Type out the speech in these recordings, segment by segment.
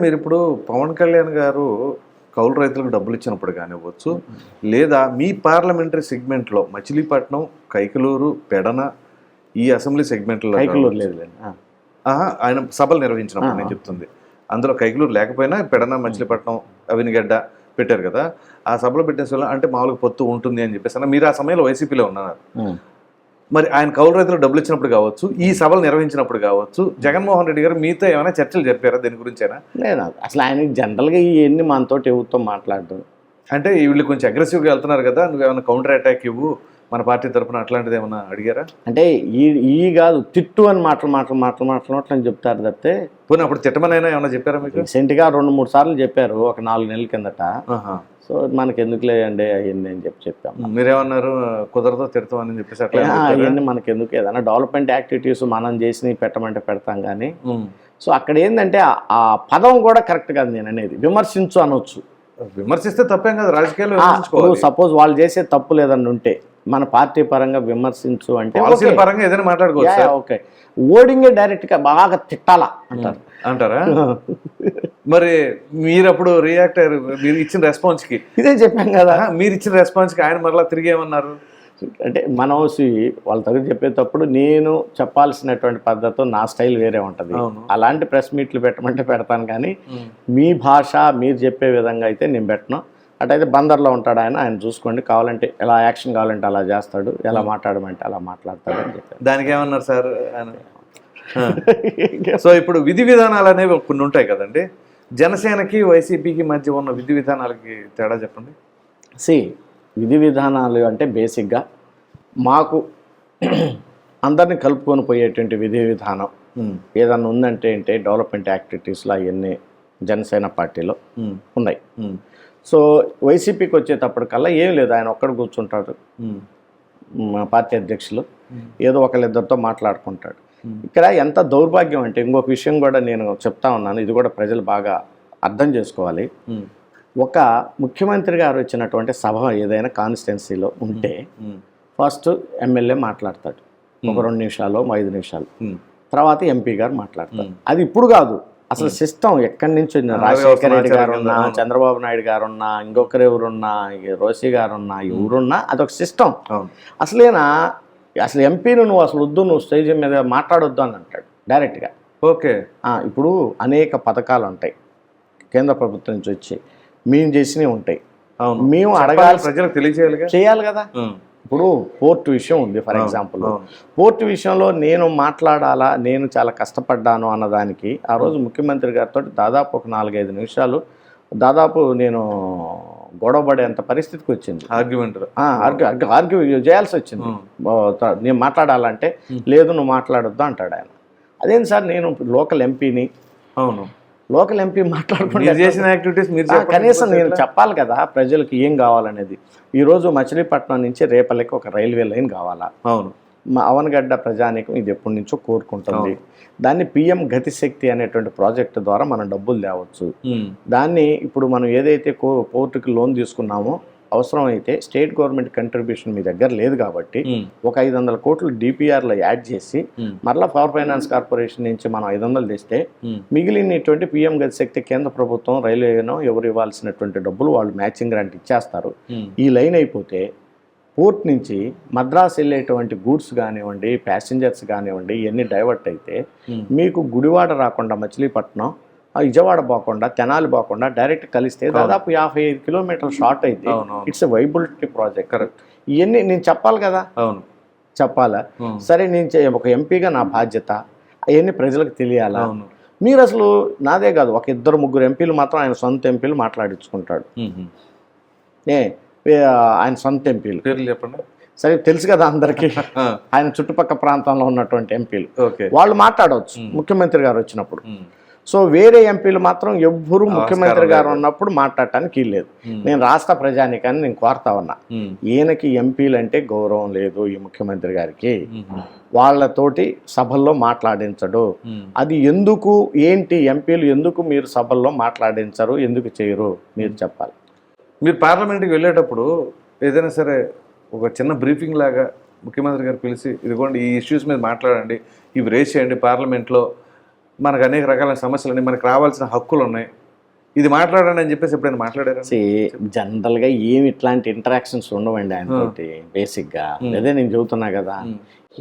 మీరిప్పుడు పవన్ కళ్యాణ్ గారు కౌలు రైతులకు డబ్బులు ఇచ్చినప్పుడు కానివ్వచ్చు, లేదా మీ పార్లమెంటరీ సెగ్మెంట్లో మచిలీపట్నం, కైకలూరు, పెడన ఈ అసెంబ్లీ సెగ్మెంట్లో కైకలూరు లేదులేండి. ఆయన సభలు నిర్వహించినప్పుడు నేను చెప్తుంది. అందులో కైకలూరు లేకపోయినా పెడన, మచిలీపట్నం, అవినిగడ్డ పెట్టారు కదా. ఆ సభలో పెట్టిన వల్ల అంటే మామూలుగా పొత్తు ఉంటుంది అని చెప్పేసి అన్న. మీరు ఆ సమయంలో వైసీపీలో ఉన్నారు. మరి ఆయన కౌలు రైతులకు డబ్బులు ఇచ్చినప్పుడు కావచ్చు, ఈ సభలు నిర్వహించినప్పుడు కావచ్చు, జగన్మోహన్ రెడ్డి గారు మీతో ఏమైనా చర్చలు చెప్పారా దీని గురించేనా? లేదు, అసలు ఆయన జనరల్గా ఇవన్నీ మనతో ఎవరితో మాట్లాడడం అంటే వీళ్ళు కొంచెం అగ్రెసివ్గా వెళ్తున్నారు కదా, నువ్వేమైనా కౌంటర్ అటాక్ ఇవ్వు మన పార్టీ తరఫున, అట్లాంటిది ఏమన్నా అడిగారా? అంటే ఈ కాదు తిట్టు అని మాటలు చెప్తారు తప్పితే. పోనీ అప్పుడు తిట్టమనైనా ఏమన్నా చెప్పారా మీకు? రీసెంట్గా 2-3 సార్లు చెప్పారు, ఒక 4 నెలల కిందట. సో మనకి ఎందుకులే అండి అవన్నీ అని చెప్పాము. మీరేమన్నారు? కుదరదో తిడతామని చెప్పేసి అట్లా అవన్నీ మనకి ఎందుకు, ఏదైనా డెవలప్మెంట్ యాక్టివిటీస్ మనం చేసి పెట్టమంటే పెడతాం కానీ. సో అక్కడ ఏంటంటే ఆ పదం కూడా కరెక్ట్ కాదు నేను అనేది. విమర్శించు అనొచ్చు. విమర్శిస్తే తప్పేం కదా, రాజకీయాల్లో. సపోజ్ వాళ్ళు చేసే తప్పులు ఏదన్నా ఉంటే మన పార్టీ పరంగా విమర్శించు అంటే పరంగా ఏదైనా మాట్లాడుకోవచ్చు. ఓకే, ఓడింగే డైరెక్ట్గా బాగా తిట్టాలా అంటారా? మరి మీరు అప్పుడు రియాక్ట్ అయ్యారు, మీరు ఇచ్చిన రెస్పాన్స్కి. ఇదే చెప్పాం కదా, మీరు ఇచ్చిన రెస్పాన్స్కి ఆయన మరలా తిరిగి ఏమన్నారు అంటే మనం వాళ్ళ దగ్గర చెప్పేటప్పుడు నేను చెప్పాల్సినటువంటి పద్ధతితో నా స్టైల్ వేరే ఉంటుంది. అలాంటి ప్రెస్ మీట్లు పెట్టమంటే పెడతాను కానీ మీ భాష మీరు చెప్పే విధంగా అయితే నేను పెట్టను. అటైతే బందర్లో ఉంటాడు ఆయన చూసుకోండి, కావాలంటే ఎలా యాక్షన్ కావాలంటే అలా చేస్తాడు, ఎలా మాట్లాడమంటే అలా మాట్లాడతాడు అని చెప్పారు. దానికి ఏమన్నారు సార్ ఆయన? సో ఇప్పుడు విధి విధానాలు అనేవి కొన్ని ఉంటాయి కదండి, జనసేనకి వైసీపీకి మధ్య ఉన్న విధి విధానాలకి తేడా చెప్పండి. విధి విధానాలు అంటే బేసిక్గా మాకు అందరినీ కలుపుకొని పోయేటువంటి విధి విధానం ఏదన్నా ఉందంటే డెవలప్మెంట్ యాక్టివిటీస్లో అవన్నీ జనసేన పార్టీలో ఉన్నాయి. సో వైసీపీకి వచ్చేటప్పటికల్లా ఏం లేదు, ఆయన ఒక్కడ కూర్చుంటాడు, మా పార్టీ అధ్యక్షులు ఏదో ఒకళ్ళిద్దరితో మాట్లాడుకుంటాడు. ఇక్కడ ఎంత దౌర్భాగ్యం అంటే, ఇంకొక విషయం కూడా నేను చెప్తా ఉన్నాను, ఇది కూడా ప్రజలు బాగా అర్థం చేసుకోవాలి. ఒక ముఖ్యమంత్రి గారు వచ్చినటువంటి సభ ఏదైనా కాన్స్టిట్యున్సీలో ఉంటే ఫస్ట్ ఎమ్మెల్యే మాట్లాడతాడు, ఒక 2 నిమిషాలు 5 నిమిషాలు, తర్వాత ఎంపీ గారు మాట్లాడతారు. అది ఇప్పుడు కాదు, అసలు సిస్టమ్ ఎక్కడి నుంచి రాజశేఖర రెడ్డి గారు ఉన్నా, చంద్రబాబు నాయుడు గారు ఉన్నా, ఇంకొకరు ఎవరున్నా, రోసి గారు ఉన్నా, ఎవరున్నా అదొక సిస్టమ్. అసలు ఎంపీను నువ్వు అసలు వద్దు, నువ్వు స్టేజ్ మీద మాట్లాడొద్దు అని అంటాడు డైరెక్ట్గా. ఓకే, ఇప్పుడు అనేక పథకాలు ఉంటాయి కేంద్ర ప్రభుత్వం నుంచి వచ్చి, మేము చేసినవి ఉంటాయి, మేము అడగాలి, ప్రజలకు తెలియజేయాలి కదా. ఇప్పుడు పోర్టు విషయం ఉంది ఫర్ ఎగ్జాంపుల్, పోర్టు విషయంలో నేను మాట్లాడాలా, నేను చాలా కష్టపడ్డాను అన్నదానికి ఆ రోజు ముఖ్యమంత్రి గారితో దాదాపు ఒక 4-5 నిమిషాలు దాదాపు నేను గొడవపడేంత పరిస్థితికి వచ్చింది. ఆర్గ్యూ చేయాల్సి వచ్చింది. నేను మాట్లాడాలంటే లేదు నువ్వు మాట్లాడొద్దు అంటాడు ఆయన. అదేంటి సార్, నేను లోకల్ ఎంపీని, లోకల్ ఎంపీ మాట్లాడుకుంటే చేసిన యాక్టివిటీస్ కనీసం నేను చెప్పాలి కదా ప్రజలకు ఏం కావాలనేది. ఈరోజు మచిలీపట్నం నుంచి రేపల్లికి ఒక రైల్వే లైన్ కావాలా? మా అవనగడ్డ ప్రజానీకం ఇది ఎప్పటి నుంచో కోరుకుంటుంది. దాన్ని పిఎం గతిశక్తి అనేటువంటి ప్రాజెక్టు ద్వారా మనం డబ్బులు తేవచ్చు. దాన్ని ఇప్పుడు మనం ఏదైతే పోర్టుకి లోన్ తీసుకున్నామో అవసరం అయితే స్టేట్ గవర్నమెంట్ కంట్రిబ్యూషన్ మీ దగ్గర లేదు కాబట్టి ఒక 500 కోట్లు డిపిఆర్లో యాడ్ చేసి మరలా పవర్ ఫైనాన్స్ కార్పొరేషన్ నుంచి మనం 500 తెస్తే మిగిలినటువంటి పిఎం గతిశక్తి కేంద్ర ప్రభుత్వం రైల్వేనో ఎవరు ఇవ్వాల్సినటువంటి డబ్బులు వాళ్ళు మ్యాచింగ్ గ్రాంట్ ఇచ్చేస్తారు. ఈ లైన్ అయిపోతే పోర్ట్ నుంచి మద్రాసు వెళ్ళేటువంటి గూడ్స్ కానివ్వండి, ప్యాసింజర్స్ కానివ్వండి, ఇవన్నీ డైవర్ట్ అయితే మీకు గుడివాడ రాకుండా మచిలీపట్నం, విజయవాడ పోకుండా, తెనాలి పోకుండా డైరెక్ట్ కలిస్తే దాదాపు 55 కిలోమీటర్ల షార్ట్ అయితే it's a viability project. Correct. ఇవన్నీ నేను చెప్పాలి కదా, చెప్పాలా? సరే, నేను ఒక ఎంపీగా నా బాధ్యత అవన్నీ ప్రజలకు తెలియాలా? మీరు అసలు నాదే కాదు, ఒక 2-3 ఎంపీలు మాత్రం ఆయన సొంత ఎంపీలు మాట్లాడించుకుంటాడు. ఆయన సొంత ఎంపీలు చెప్పండి. సరే, తెలుసు కదా అందరికీ, ఆయన చుట్టుపక్కల ప్రాంతంలో ఉన్నటువంటి ఎంపీలు వాళ్ళు మాట్లాడవచ్చు ముఖ్యమంత్రి గారు వచ్చినప్పుడు. సో వేరే ఎంపీలు మాత్రం ఎవ్వరూ ముఖ్యమంత్రి గారు ఉన్నప్పుడు మాట్లాడటానికి లేదు. నేను రాష్ట్ర ప్రజానికాన్ని నేను కోరుతా ఉన్నా, ఈయనకి ఎంపీలు అంటే గౌరవం లేదు ఈ ముఖ్యమంత్రి గారికి, వాళ్ళతోటి సభల్లో మాట్లాడించడు. అది ఎందుకు, ఏంటి ఎంపీలు ఎందుకు మీరు సభల్లో మాట్లాడించరు, ఎందుకు చేయరు మీరు చెప్పాలి. మీరు పార్లమెంట్కి వెళ్ళేటప్పుడు ఏదైనా సరే ఒక చిన్న బ్రీఫింగ్ లాగా ముఖ్యమంత్రి గారు పిలిచి, ఇదిగోండి ఈ ఇష్యూస్ మీద మాట్లాడండి, ఇవి రేస్ చేయండి పార్లమెంట్లో మనకు అనేక రకాల సమస్యలు ఉన్నాయి, మనకు రావాల్సిన హక్కులు ఉన్నాయి, ఇది మాట్లాడండి అని చెప్పేసి ఎప్పుడైనా మాట్లాడారా? జనరల్గా ఏమి ఇట్లాంటి ఇంటరాక్షన్స్ ఉండవండి ఆయనతోటి బేసిక్గా. అదే నేను చెబుతున్నా కదా,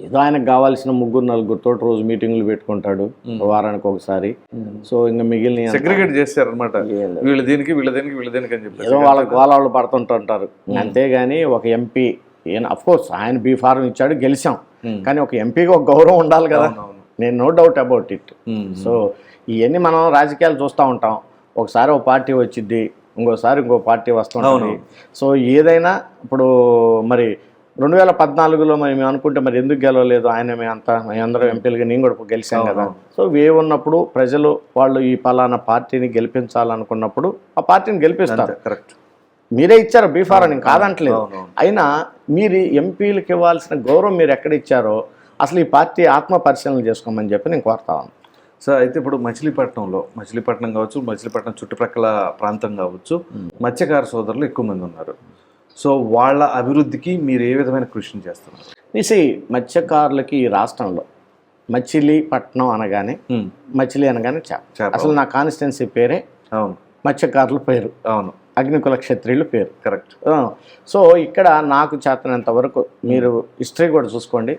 ఏదో ఆయనకు కావాల్సిన 3-4 రోజు మీటింగ్లు పెట్టుకుంటాడు వారానికి ఒకసారి. సో ఇంకా మిగిలిన సెగ్రిగేట్ చేస్తారు అనమాట, వీళ్ళ దీనికి వీళ్ళ దీనికి వీళ్ళ దీనికి అని చెప్పి ఏదో వాళ్ళకి వాళ్ళు పడుతుంటుంటారు. అంతేగాని ఒక ఎంపీ అఫ్ కోర్స్ ఆయన బీ ఫారం ఇచ్చాడు, గెలిచాం, కానీ ఒక ఎంపీకి ఒక గౌరవం ఉండాలి కదా, నేను no doubt about it. So ఇవన్నీ మనం రాజకీయాలు చూస్తూ ఉంటాం, ఒకసారి ఒక పార్టీ వచ్చింది, ఇంకోసారి ఇంకో పార్టీ వస్తుంటుంది. సో ఏదైనా ఇప్పుడు మరి 2014లో మరి మేము అనుకుంటే మరి ఎందుకు గెలవలేదు ఆయన, మేమందరం ఎంపీలుగా నేను కూడా గెలిచాం కదా. సో ఉన్నప్పుడు ప్రజలు వాళ్ళు ఈ పలానా పార్టీని గెలిపించాలనుకున్నప్పుడు ఆ పార్టీని గెలిపిస్తారు. కరెక్ట్, మీరే ఇచ్చారు బీఫారం, నేను కాదంటలేదు. అయినా మీరు ఎంపీలకు ఇవ్వాల్సిన గౌరవం మీరు ఎక్కడ ఇచ్చారో అసలు ఈ పార్టీ ఆత్మ పరిశీలన చేసుకోమని చెప్పి నేను కోరుతాను. సార్ అయితే ఇప్పుడు మచిలీపట్నం కావచ్చు, మచిలీపట్నం చుట్టుప్రక్కల ప్రాంతం కావచ్చు, మత్స్యకార సోదరులు ఎక్కువ మంది ఉన్నారు. సో వాళ్ళ అభివృద్ధికి మీరు ఏ విధమైన కృషి చేస్తున్నారు? మత్స్యకారులకి ఈ రాష్ట్రంలో మచిలీపట్నం అనగానే మచిలీ అనగానే చేప. అసలు నా కాన్స్టిట్యున్సీ పేరే మత్స్యకారుల పేరు, అగ్నికుల క్షత్రియుల పేరు. కరెక్ట్. సో ఇక్కడ నాకు చేతనంత వరకు మీరు హిస్టరీ కూడా చూసుకోండి,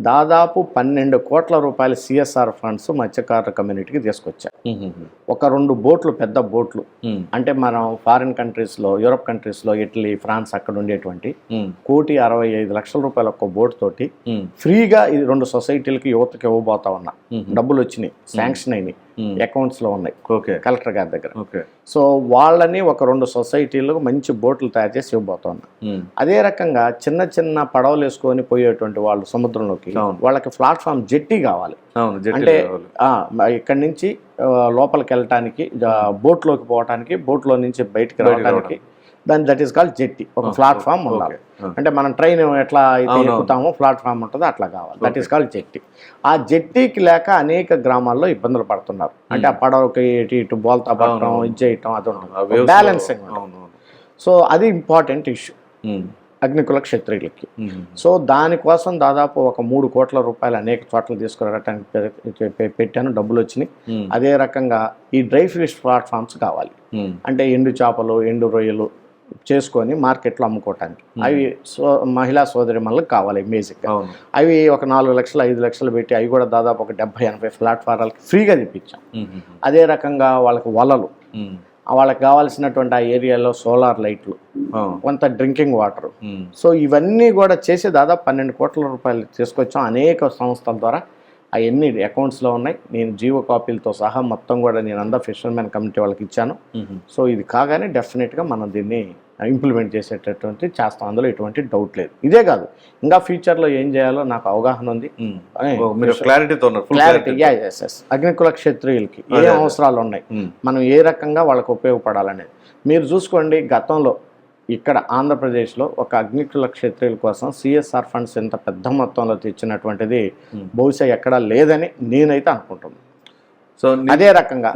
దాదాపు 12 కోట్ల రూపాయల సిఎస్ఆర్ ఫండ్స్ మత్స్యకారుల కమ్యూనిటీకి తీసుకొచ్చారు. ఒక 2 బోట్లు, పెద్ద బోట్లు, అంటే మనం ఫారిన్ కంట్రీస్లో, యూరప్ కంట్రీస్లో, ఇటలీ, ఫ్రాన్స్ అక్కడ ఉండేటువంటి 1,65,00,000 రూపాయల ఒక్క బోట్ తోటి ఫ్రీగా ఈ 2 సొసైటీలకి యువతకి ఇవ్వబోతా ఉన్నా. డబ్బులు వచ్చినాయి, శాంక్షన్ అయినాయి, అకౌంట్స్లో ఉన్నాయి కలెక్టర్ గారి దగ్గర. సో వాళ్ళని ఒక 2 సొసైటీలకు మంచి బోట్లు తయారు చేసి ఇవ్వబోతున్నా. అదే రకంగా చిన్న చిన్న పడవలు వేసుకొని పోయేటువంటి వాళ్ళు సముద్రంలోకి, వాళ్ళకి ప్లాట్ఫామ్ జెట్టి కావాలి. అంటే ఇక్కడి నుంచి లోపలికి వెళ్ళటానికి, బోట్లోకి పోవటానికి, బోట్లో నుంచి బయటికి రావడానికి దట్ ఈస్ కాల్డ్ జెట్టి. ఒక ప్లాట్ఫామ్ ఉండాలి. అంటే మనం ట్రైన్ ఎట్లా అయితే ఎక్కుతామో ప్లాట్ఫామ్ ఉంటుందో అట్లా కావాలి, దట్ ఈస్ కాల్డ్ జెట్టి. ఆ జెట్టీకి లేక అనేక గ్రామాల్లో ఇబ్బందులు పడుతున్నారు. అంటే ఆ పడవకి ఇటు బోల్తా పడటం, ఇది చేయటం, అది ఉంటుంది, బ్యాలెన్సింగ్. సో అది ఇంపార్టెంట్ ఇష్యూ అగ్నికుల క్షత్రియులకి. సో దానికోసం దాదాపు ఒక 3 కోట్ల రూపాయలు అనేక చోట్ల తీసుకురావడానికి పెట్టాను, డబ్బులు వచ్చినాయి. అదే రకంగా ఈ డ్రై ఫిష్ ప్లాట్ఫామ్స్ కావాలి. అంటే ఎండు చేపలు, ఎండు రొయ్యలు చేసుకొని మార్కెట్లో అమ్ముకోవటానికి అవి మహిళా సోదరిమణులకు కావాలి బేసిక్గా. అవి ఒక 4 లక్షలు 5 లక్షలు పెట్టి అవి కూడా దాదాపు ఒక 70-80 ప్లాట్ఫారాలకి ఫ్రీగా తెప్పించాం. అదే రకంగా వాళ్ళకి వలలు, వాళ్ళకి కావాల్సినటువంటి ఆ ఏరియాలో సోలార్ లైట్లు, కొంత డ్రింకింగ్ వాటర్. సో ఇవన్నీ కూడా చేసి దాదాపు 12 కోట్ల రూపాయలు తీసుకొచ్చాం అనేక సంస్థల ద్వారా. అవన్నీ అకౌంట్స్లో ఉన్నాయి. నేను జీవో కాపీలతో సహా మొత్తం కూడా నేను అందరూ ఫిషర్మెన్ కమిటీ వాళ్ళకి ఇచ్చాను. సో ఇది కాగానే డెఫినెట్గా మనం దీన్ని ఇంప్లిమెంట్ చేసేటటువంటి చేస్తాం, అందులో ఎటువంటి డౌట్ లేదు. ఇదే కాదు, ఇంకా ఫ్యూచర్లో ఏం చేయాలో నాకు అవగాహన ఉంది. అగ్నికుల క్షత్రియులకి ఏ అవసరాలు ఉన్నాయి, మనం ఏ రకంగా వాళ్ళకి ఉపయోగపడాలనేది మీరు చూసుకోండి. గతంలో ఇక్కడ ఆంధ్రప్రదేశ్లో ఒక అగ్నికుల క్షత్రియుల కోసం సిఎస్ఆర్ ఫండ్స్ ఎంత పెద్ద మొత్తంలో తెచ్చినటువంటిది బహుశా ఎక్కడా లేదని నేనైతే అనుకుంటున్నాను. సో అదే రకంగా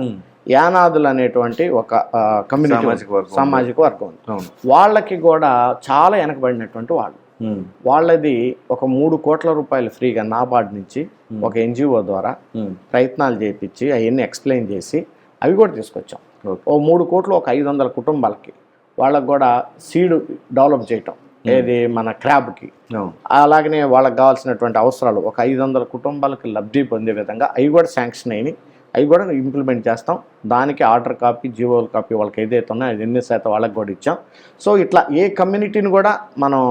యానాదులు అనేటువంటి ఒక కమ్యూనిటీ సామాజిక వర్గం ఉంది. వాళ్ళకి కూడా చాలా వెనకబడినటువంటి వాళ్ళు. వాళ్ళది ఒక 3 కోట్ల రూపాయలు ఫ్రీగా నాబార్డ్ నుంచి ఒక ఎన్జిఓ ద్వారా ప్రయత్నాలు చేయించి అవన్నీ ఎక్స్ప్లెయిన్ చేసి అవి కూడా తీసుకొచ్చాం. ఓ 3 కోట్లు ఒక 500 కుటుంబాలకి వాళ్ళకు కూడా సీడ్ డెవలప్ చేయటం, ఏది మన క్రాబ్కి. అలాగనే వాళ్ళకి కావాల్సినటువంటి అవసరాలు ఒక 500 కుటుంబాలకు లబ్ధి పొందే విధంగా అవి కూడా శాంక్షన్ అయినాయి, అవి కూడా ఇంప్లిమెంట్ చేస్తాం. దానికి ఆర్డర్ కాపీ, జీవోల కాపీ వాళ్ళకి ఏదైతే ఉన్నాయో అది 8% వాళ్ళకి కూడా ఇచ్చాం. సో ఇట్లా ఏ కమ్యూనిటీని కూడా మనం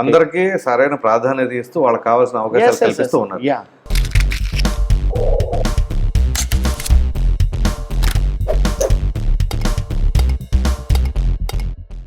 అందరికీ సరైన ప్రాధాన్యత ఇస్తూ వాళ్ళకి కావాల్సిన అవకాశాలు కల్పిస్తూ ఉన్నారు.